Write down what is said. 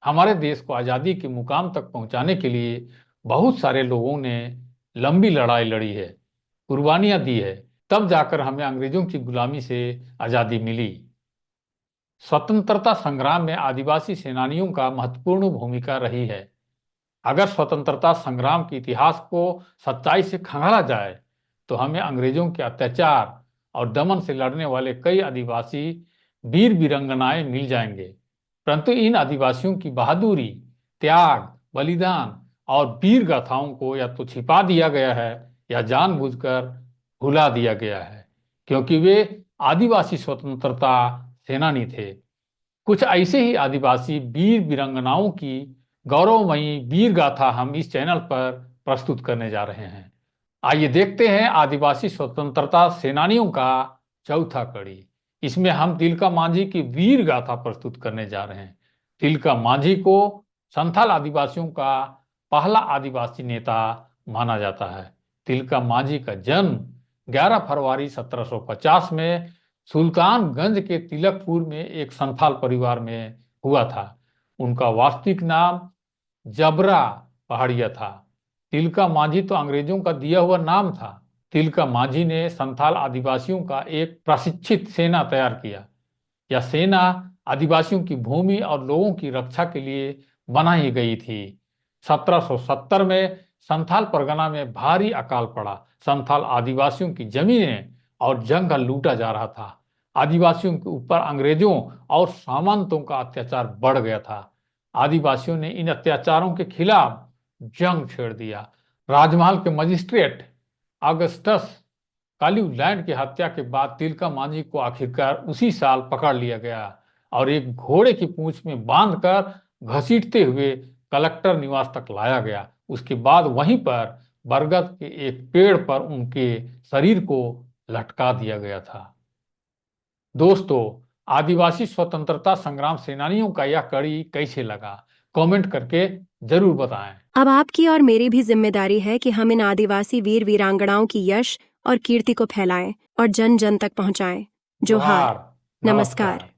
हमारे देश को आज़ादी के मुकाम तक पहुंचाने के लिए बहुत सारे लोगों ने लंबी लड़ाई लड़ी है, कुर्बानियां दी है, तब जाकर हमें अंग्रेजों की गुलामी से आज़ादी मिली। स्वतंत्रता संग्राम में आदिवासी सेनानियों का महत्वपूर्ण भूमिका रही है। अगर स्वतंत्रता संग्राम के इतिहास को सच्चाई से खंगाला जाए तो हमें अंग्रेजों के अत्याचार और दमन से लड़ने वाले कई आदिवासी वीर वीरंगनाएं मिल जाएंगे, परंतु इन आदिवासियों की बहादुरी, त्याग, बलिदान और वीर गाथाओं को या तो छिपा दिया गया है या जानबूझकर भुला दिया गया है, क्योंकि वे आदिवासी स्वतंत्रता सेनानी थे। कुछ ऐसे ही आदिवासी वीर वीरांगनाओं की गौरवमयी वीर गाथा हम इस चैनल पर प्रस्तुत करने जा रहे हैं। आइए देखते हैं आदिवासी स्वतंत्रता सेनानियों का चौथा कड़ी। इसमें हम तिलका मांझी की वीर गाथा प्रस्तुत करने जा रहे हैं। तिलका मांझी को संथाल आदिवासियों का पहला आदिवासी नेता माना जाता है। तिलका मांझी का जन्म 11 फरवरी 1750 में सुल्तानगंज के तिलकपुर में एक संथाल परिवार में हुआ था। उनका वास्तविक नाम जबरा पहाड़िया था। तिलका मांझी तो अंग्रेजों का दिया हुआ नाम था। तिलका मांझी ने संथाल आदिवासियों का एक प्रशिक्षित सेना तैयार किया। यह सेना आदिवासियों की भूमि और लोगों की रक्षा के लिए बनाई गई थी। 1770 में संथाल परगना में भारी अकाल पड़ा। संथाल आदिवासियों की जमीनें और जंगल लूटा जा रहा था। आदिवासियों के ऊपर अंग्रेजों और सामंतों का अत्याचार बढ़ गया था। आदिवासियों ने इन अत्याचारों के खिलाफ जंग छेड़ दिया। राजमहल के मजिस्ट्रेट अगस्टस कालीलैंड की हत्या के बाद तिलका मांझी को आखिरकार उसी साल पकड़ लिया गया और एक घोड़े की पूंछ में बांधकर घसीटते हुए कलेक्टर निवास तक लाया गया। उसके बाद वहीं पर बरगद के एक पेड़ पर उनके शरीर को लटका दिया गया था। दोस्तों, आदिवासी स्वतंत्रता संग्राम सेनानियों का यह कड़ी कैसे लगा, कमेंट करके जरूर बताएं। अब आपकी और मेरी भी जिम्मेदारी है कि हम इन आदिवासी वीर वीरांगनाओं की यश और कीर्ति को फैलाएं और जन जन तक पहुंचाएं। जोहार, जोहार, नमस्कार।